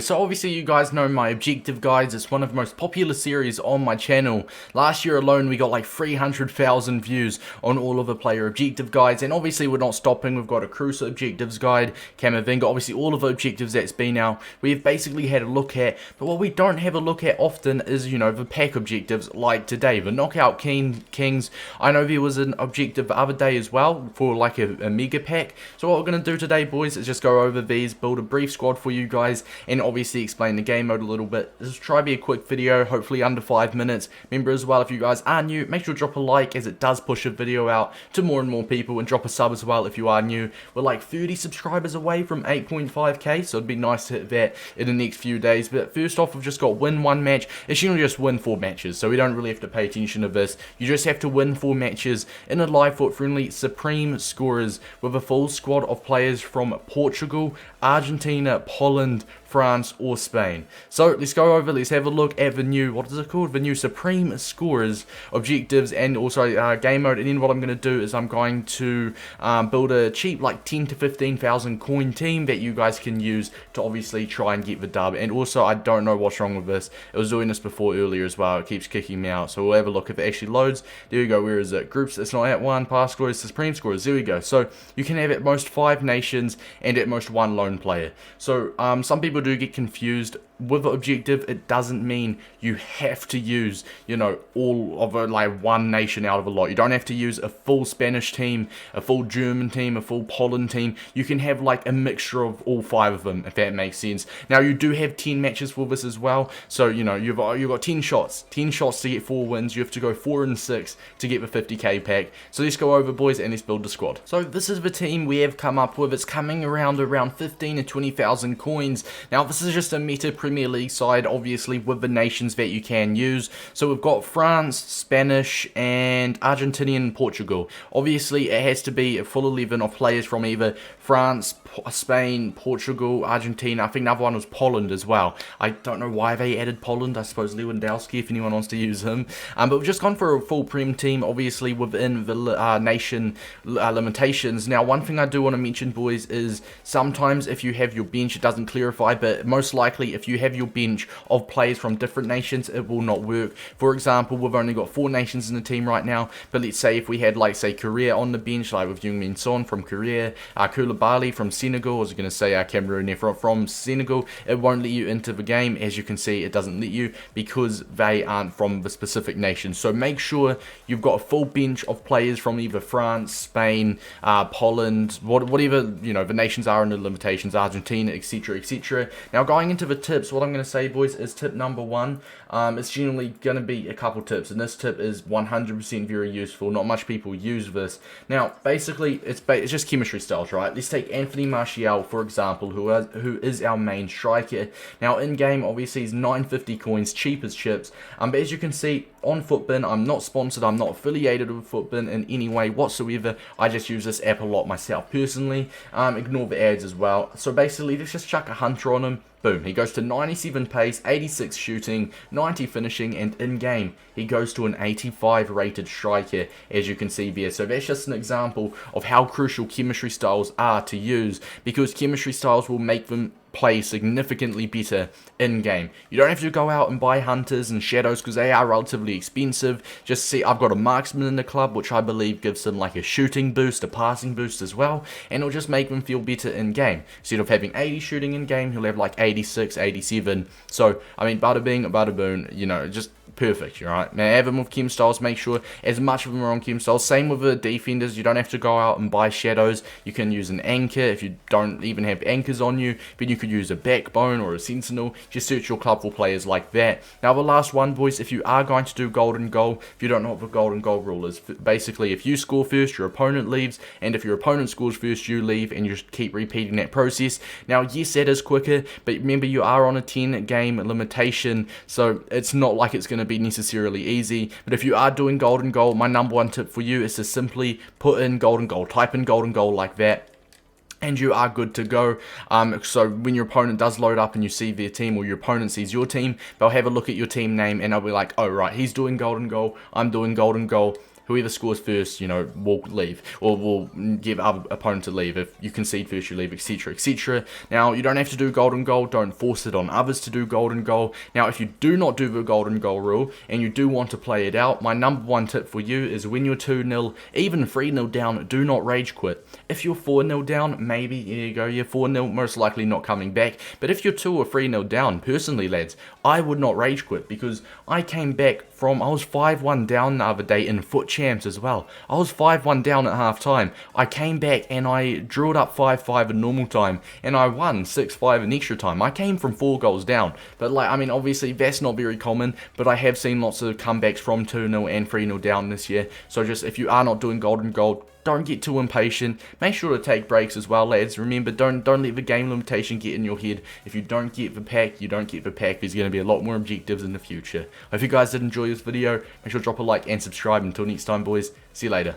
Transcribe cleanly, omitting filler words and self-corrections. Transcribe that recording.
So obviously you guys know my objective guides. It's one of the most popular series on my channel. Last year alone we got like 300,000 views on all of the player objective guides, and obviously we're not stopping. We've got a Cruiser objectives guide, Camavinga, obviously all of the objectives that's been out we've basically had a look at. But what we don't have a look at often is, you know, the pack objectives like today, the knockout kings. I know there was an objective the other day as well for like a mega pack. So what we're going to do today, boys, is just go over these, build a brief squad for you guys, and obviously explain the game mode a little bit. This will try to be a quick video, hopefully under 5 minutes. Remember as well, if you guys are new, make sure to drop a like, as it does push a video out to more and more people, and drop a sub as well if you are new. We're like 30 subscribers away from 8.5k, so it'd be nice to hit that in the next few days. But first off, we've just got win 1 match. It's usually just win 4 matches, so we don't really have to pay attention to this. You just have to win 4 matches in a live FUT Friendly Supreme Scorers with a full squad of players from Portugal, Argentina, Poland, France, or Spain. So let's go over, let's have a look at the new, what is it called? The new Supreme Scorers objectives, and also game mode. And then what I'm going to do is I'm going to build a cheap like 10 to 15,000 coin team that you guys can use to obviously try and get the dub. And also, I don't know what's wrong with this. It was doing this before earlier as well. It keeps kicking me out. So we'll have a look if it actually loads. There we go. Where is it? Groups. It's not at 1. Past scorers, Supreme Scorers. There we go. So you can have at most 5 nations and at most 1 lone player. So some people do get confused with the objective. It doesn't mean you have to use, you know, all of a, like, one nation out of a lot. You don't have to use a full Spanish team, a full German team, a full Poland team. You can have like a mixture of all 5 of them, if that makes sense. Now you do have 10 matches for this as well, so you know you've got 10 shots to get 4 wins. You have to go 4 and 6 to get the 50k pack. So let's go over, boys, and let's build the squad. So this is the team we have come up with. It's coming around 15 to 20,000 coins. Now this is just a meta Premier League side, obviously, with the nations that you can use. So we've got France, Spanish, and Argentinian, Portugal. Obviously, it has to be a full 11 of players from either France, Spain, Portugal, Argentina. I think another one was Poland as well. I don't know why they added Poland. I suppose Lewandowski, if anyone wants to use him. But we've just gone for a full Prem team, obviously within the nation limitations. Now, one thing I do want to mention, boys, is sometimes if you have your bench, it doesn't clarify, but most likely if you have your bench of players from different nations, it will not work. For example, we've only got 4 nations in the team right now, but let's say if we had, like, say, Korea on the bench, like with Heung-min Son from Korea, Koulibaly from Senegal, I was going to say Cameroon there from Senegal, it won't let you into the game. As you can see, it doesn't let you because they aren't from the specific nation. So make sure you've got a full bench of players from either France, Spain, Poland, whatever, you know, the nations are in the limitations, Argentina, etc, etc. Now, going into the tips, what I'm going to say, boys, is tip number 1. It's generally going to be a couple tips, and this tip is 100% very useful. Not much people use this. Now, basically, it's just chemistry styles, right? Let's take Anthony Martial, for example, who is our main striker. Now, in-game, obviously, he's 950 coins, cheap as chips. But as you can see, on Futbin, I'm not sponsored, I'm not affiliated with Futbin in any way whatsoever. I just use this app a lot myself personally. Ignore the ads as well. So basically, let's just chuck a hunter on him. Boom, he goes to 97 pace, 86 shooting, 90 finishing, and in-game, he goes to an 85 rated striker, as you can see there. So that's just an example of how crucial chemistry styles are to use, because chemistry styles will make them play significantly better in-game. You don't have to go out and buy hunters and shadows because they are relatively expensive. Just see, I've got a marksman in the club, which I believe gives them like a shooting boost, a passing boost as well, and it'll just make them feel better in-game. Instead of having 80 shooting in-game, he'll have like 86, 87. So, I mean, bada bing, bada boom, you know, just perfect, alright? Now, have them with chem styles, make sure as much of them are on chem styles. Same with the defenders, you don't have to go out and buy shadows. You can use an anchor if you don't even have anchors on you, but you could use a backbone or a sentinel. Just search your club for players like that. Now, the last one, boys, if you are going to do golden goal, if you don't know what the golden goal rule is, basically, if you score first, your opponent leaves, and if your opponent scores first, you leave, and you just keep repeating that process. Now, yes, that is quicker, but remember, you are on a 10 game limitation, so it's not like it's going to be necessarily easy. But if you are doing golden goal, my number 1 tip for you is to simply put in golden goal, type in golden goal like that, and you are good to go. So when your opponent does load up and you see their team, or your opponent sees your team, they'll have a look at your team name and they'll be like, oh right, he's doing golden goal, I'm doing golden goal. whoever scores first, you know, will leave, or will give other opponent to leave. If you concede first, you leave, etc, etc. Now, you don't have to do golden goal, don't force it on others to do golden goal. Now, if you do not do the golden goal rule, and you do want to play it out, my number one tip for you is when you're 2-0, even 3-0 down, do not rage quit. If you're 4-0 down, maybe, there you go, you're 4-0, most likely not coming back. But if you're 2 or 3-0 down, personally, lads, I would not rage quit, because I came back from, I was 5-1 down the other day in FUT Champs as well. I was 5-1 down at half time. I came back and I drew it up 5-5 in normal time, and I won 6-5 in extra time. I came from 4 goals down, but like, I mean, obviously that's not very common, but I have seen lots of comebacks from 2-0 and 3-0 down this year. So just, if you are not doing golden goal, don't get too impatient. Make sure to take breaks as well, lads. Remember, don't let the game limitation get in your head. If you don't get the pack, you don't get the pack. There's going to be a lot more objectives in the future. Hope you guys did enjoy this video. Make sure to drop a like and subscribe. Until next time, boys. See you later.